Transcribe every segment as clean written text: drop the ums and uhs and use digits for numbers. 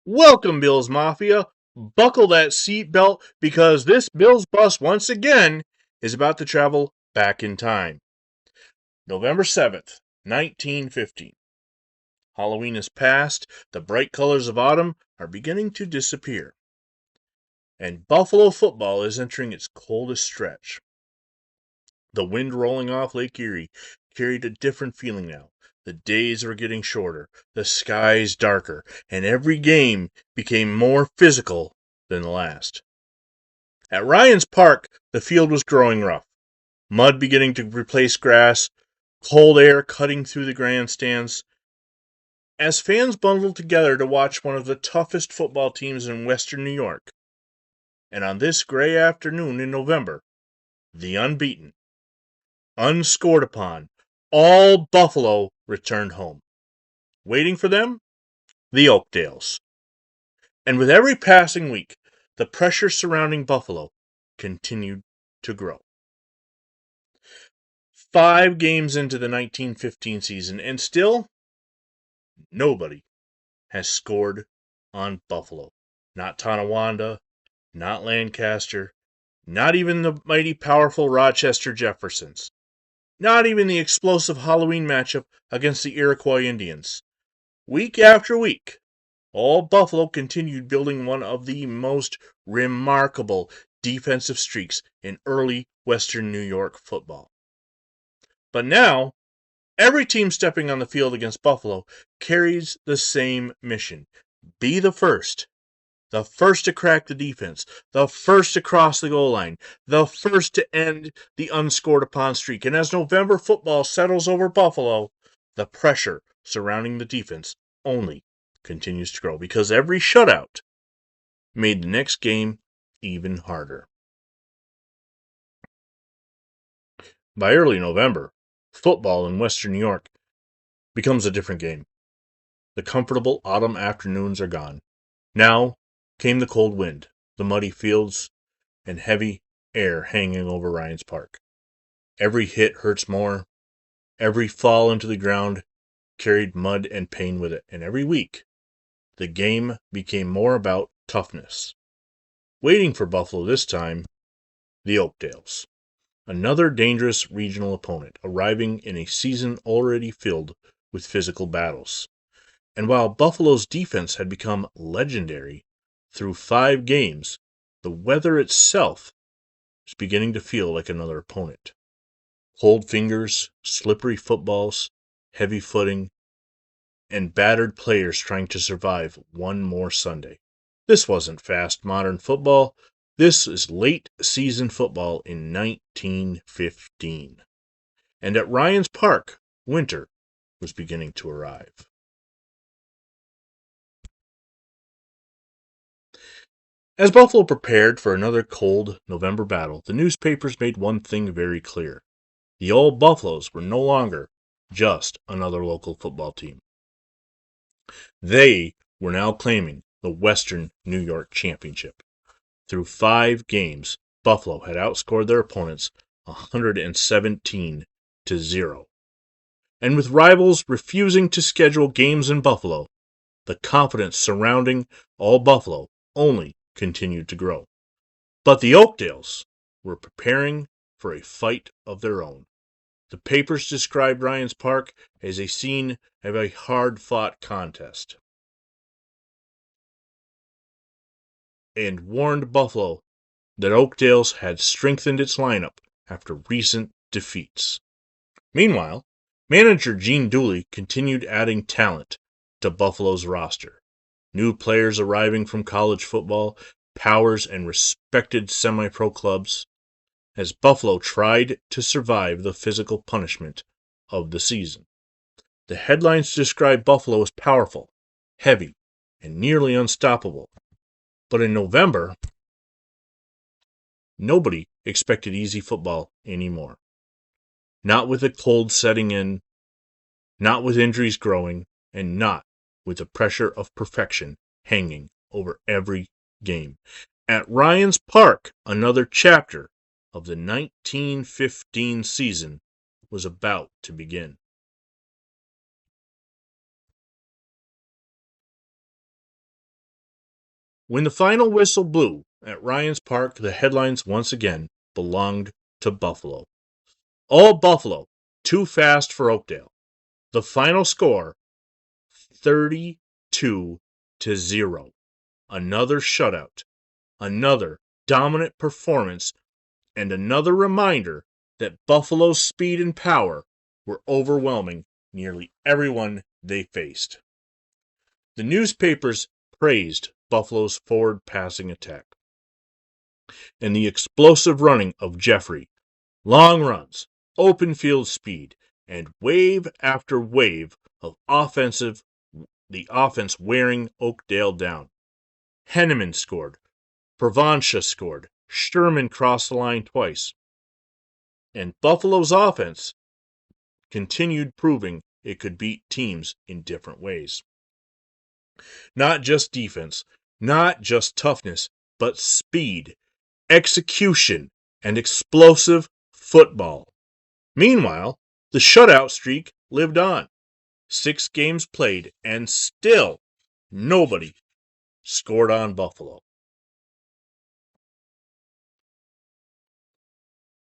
Welcome, Bills Mafia. Buckle that seatbelt because this Bills bus once again is about to travel back in time. November 7th, 1915. Halloween is past, the bright colors of autumn are beginning to disappear, and Buffalo football is entering its coldest stretch. The wind rolling off Lake Erie carried a different feeling now. The days were getting shorter, the skies darker, and every game became more physical than the last. At Ryan's Park, the field was growing rough, mud beginning to replace grass, cold air cutting through the grandstands. As fans bundled together to watch one of the toughest football teams in Western New York, and on this gray afternoon in November, the Unbeaten, unscored upon, all Buffalo returned home. Waiting for them, the Oakdales. And with every passing week, the pressure surrounding Buffalo continued to grow. 5 games into the 1915 season, and still, nobody has scored on Buffalo. Not Tonawanda, not Lancaster, not even the mighty powerful Rochester Jeffersons, not even the explosive Halloween matchup against the Iroquois Indians. Week after week, all Buffalo continued building one of the most remarkable defensive streaks in early Western New York football. But now, every team stepping on the field against Buffalo carries the same mission. Be the first to crack the defense, the first to cross the goal line, the first to end the unscored upon streak. And as November football settles over Buffalo, the pressure surrounding the defense only continues to grow because every shutout made the next game even harder. By early November, football in Western New York becomes a different game. The comfortable autumn afternoons are gone. Now came the cold wind, the muddy fields, and heavy air hanging over Ryan's Park. Every hit hurts more. Every fall into the ground carried mud and pain with it. And every week, the game became more about toughness. Waiting for Buffalo this time, the Oakdales. Another dangerous regional opponent, arriving in a season already filled with physical battles. And while Buffalo's defense had become legendary through 5 games, the weather itself was beginning to feel like another opponent. Cold fingers, slippery footballs, heavy footing, and battered players trying to survive one more Sunday. This wasn't fast modern football. This is late season football in 1915. And at Ryan's Park, winter was beginning to arrive. As Buffalo prepared for another cold November battle, the newspapers made one thing very clear. The old Buffaloes were no longer just another local football team. They were now claiming the Western New York Championship. Through 5 games, Buffalo had outscored their opponents 117-0. And with rivals refusing to schedule games in Buffalo, the confidence surrounding all Buffalo only continued to grow. But the Oakdales were preparing for a fight of their own. The papers described Ryan's Park as a scene of a hard-fought contest and warned Buffalo that Oakdales had strengthened its lineup after recent defeats. Meanwhile, manager Gene Dooley continued adding talent to Buffalo's roster. New players arriving from college football, powers, and respected semi-pro clubs, as Buffalo tried to survive the physical punishment of the season. The headlines describe Buffalo as powerful, heavy, and nearly unstoppable. But in November, nobody expected easy football anymore. Not with the cold setting in, not with injuries growing, and not with the pressure of perfection hanging over every game. At Ryan's Park, another chapter of the 1915 season was about to begin. When the final whistle blew at Ryan's Park, the headlines once again belonged to Buffalo. All Buffalo, too fast for Oakdale. The final score, 32-0. Another shutout, another dominant performance, and another reminder that Buffalo's speed and power were overwhelming nearly everyone they faced. The newspapers praised Buffalo's forward passing attack and the explosive running of Jeffrey, long runs, open field speed, and wave after wave of the offense wearing Oakdale down. Henneman scored, Provenza scored, Sherman crossed the line twice, and Buffalo's offense continued proving it could beat teams in different ways. Not just defense, not just toughness, but speed, execution, and explosive football. Meanwhile, the shutout streak lived on. 6 games played, and still nobody scored on Buffalo.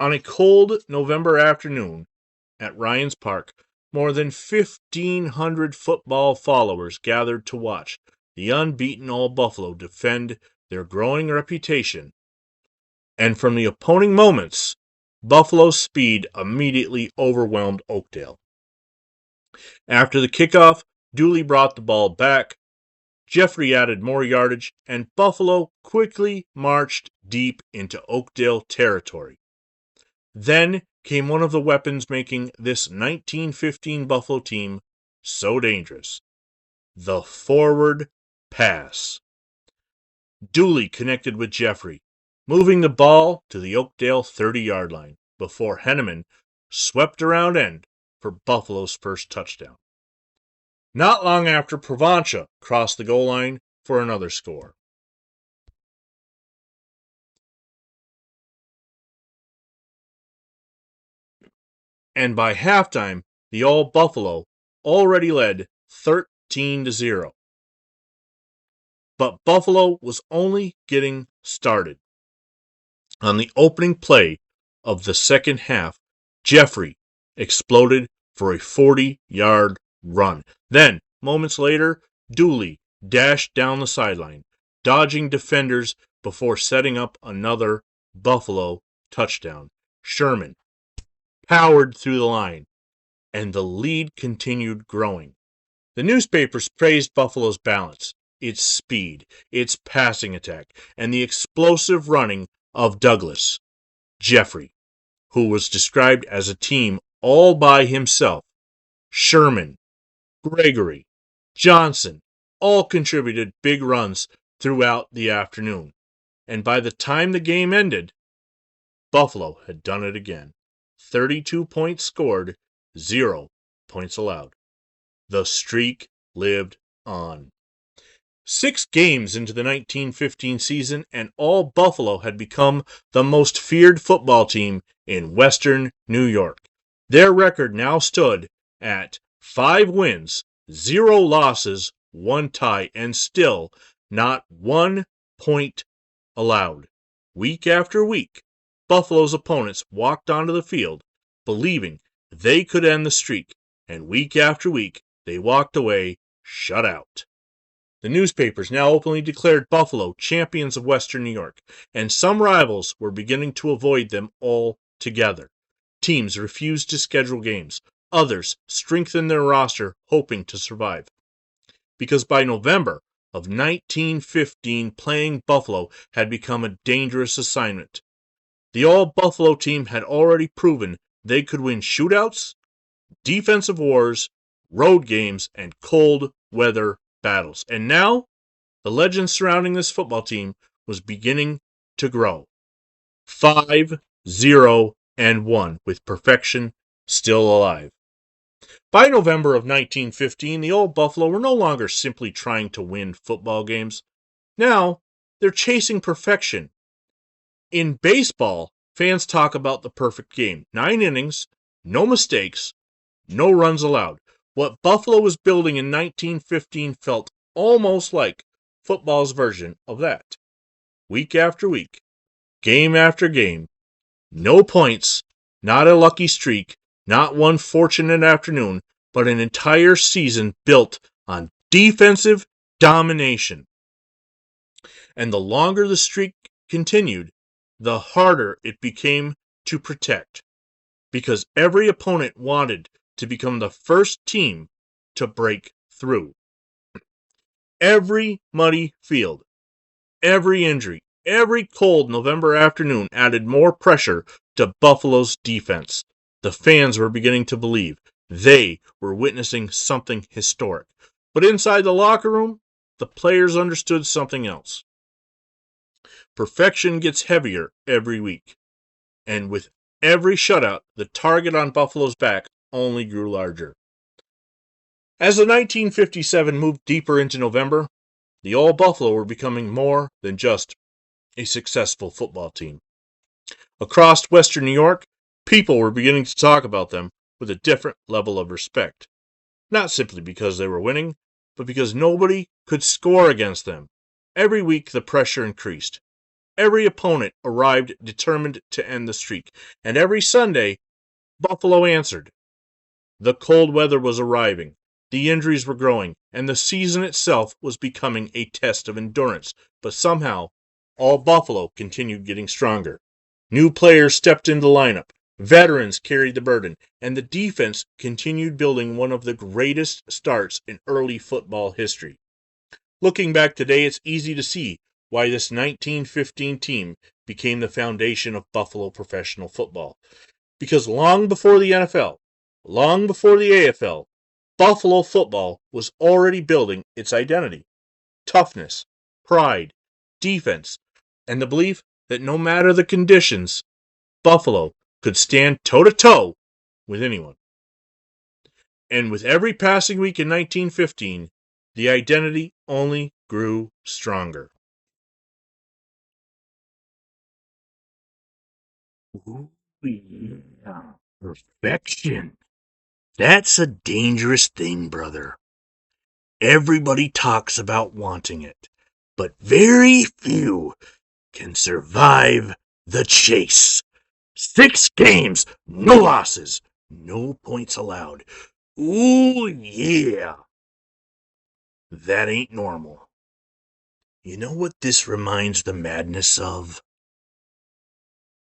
On a cold November afternoon at Ryan's Park, more than 1,500 football followers gathered to watch the unbeaten All Buffalo defend their growing reputation. And from the opposing moments, Buffalo's speed immediately overwhelmed Oakdale. After the kickoff, Dooley brought the ball back, Jeffrey added more yardage, and Buffalo quickly marched deep into Oakdale territory. Then came one of the weapons making this 1915 Buffalo team so dangerous: the forward pass. Dooley connected with Jeffrey, moving the ball to the Oakdale 30-yard line before Henneman swept around end for Buffalo's first touchdown. Not long after, Provenza crossed the goal line for another score. And by halftime, the All Buffalo already led 13-0. But Buffalo was only getting started. On the opening play of the second half, Jeffrey exploded for a 40-yard run. Then, moments later, Dooley dashed down the sideline, dodging defenders before setting up another Buffalo touchdown. Sherman powered through the line, and the lead continued growing. The newspapers praised Buffalo's balance, its speed, its passing attack, and the explosive running of Douglas. Jeffrey, who was described as a team all by himself, Sherman, Gregory, Johnson, all contributed big runs throughout the afternoon. And by the time the game ended, Buffalo had done it again. 32 points scored, 0 points allowed. The streak lived on. 6 games into the 1915 season, and All Buffalo had become the most feared football team in Western New York. Their record now stood at 5 wins, 0 losses, 1 tie, and still not 1 point allowed. Week after week, Buffalo's opponents walked onto the field believing they could end the streak, and week after week, they walked away shut out. The newspapers now openly declared Buffalo champions of Western New York, and some rivals were beginning to avoid them altogether. Teams refused to schedule games. Others strengthened their roster, hoping to survive. Because by November of 1915, playing Buffalo had become a dangerous assignment. The All-Buffalo team had already proven they could win shootouts, defensive wars, road games, and cold weather battles. And now, the legend surrounding this football team was beginning to grow. 5-0-1, with perfection still alive. By November of 1915, the Old Buffalo were no longer simply trying to win football games. Now, they're chasing perfection. In baseball, fans talk about the perfect game. 9 innings, no mistakes, no runs allowed. What Buffalo was building in 1915 felt almost like football's version of that. Week after week, game after game, no points, not a lucky streak, not one fortunate afternoon, but an entire season built on defensive domination. And the longer the streak continued, the harder it became to protect, because every opponent wanted to become the first team to break through. Every muddy field, every injury, every cold November afternoon added more pressure to Buffalo's defense. The fans were beginning to believe they were witnessing something historic. But inside the locker room, the players understood something else. Perfection gets heavier every week. And with every shutout, the target on Buffalo's back only grew larger. As the 1957 moved deeper into November, the All Buffalo were becoming more than just a successful football team. Across Western New York, people were beginning to talk about them with a different level of respect. Not simply because they were winning, but because nobody could score against them. Every week the pressure increased. Every opponent arrived determined to end the streak, and every Sunday, Buffalo answered. The cold weather was arriving, the injuries were growing, and the season itself was becoming a test of endurance, but somehow, all Buffalo continued getting stronger. New players stepped into the lineup, veterans carried the burden, and the defense continued building one of the greatest starts in early football history. Looking back today, it's easy to see why this 1915 team became the foundation of Buffalo professional football. Because long before the NFL, long before the AFL, Buffalo football was already building its identity. Toughness, pride, defense, and the belief that no matter the conditions, Buffalo could stand toe-to-toe with anyone. And with every passing week in 1915, the identity only grew stronger. Ooh, yeah. Perfection. That's a dangerous thing, brother. Everybody talks about wanting it, but very few can survive the chase. 6 games, no losses, no points allowed. Ooh, yeah. That ain't normal. You know what this reminds the madness of?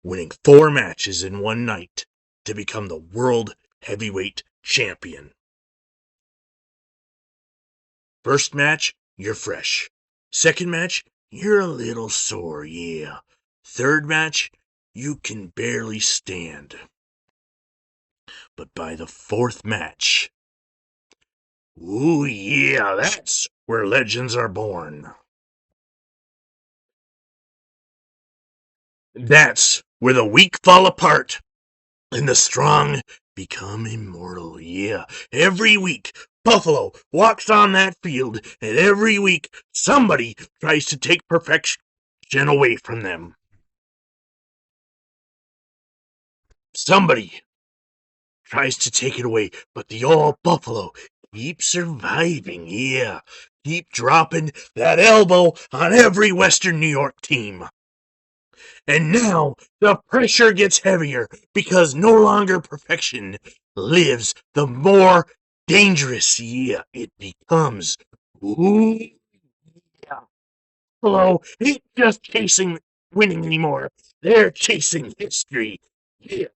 Winning 4 matches in one night to become the world heavyweight champion. First match, you're fresh. Second match, you're a little sore, yeah. Third match, you can barely stand. But by the 4th match, ooh yeah, that's where legends are born. That's where the weak fall apart and the strong become immortal, yeah. Every week, Buffalo walks on that field, and every week, somebody tries to take perfection away from them. Somebody tries to take it away, but the All Buffalo keep surviving, yeah. Keep dropping that elbow on every Western New York team. And now the pressure gets heavier because no longer perfection lives, the more dangerous, yeah, it becomes. Ooh, yeah. Buffalo ain't just chasing winning anymore. They're chasing history. Yeah.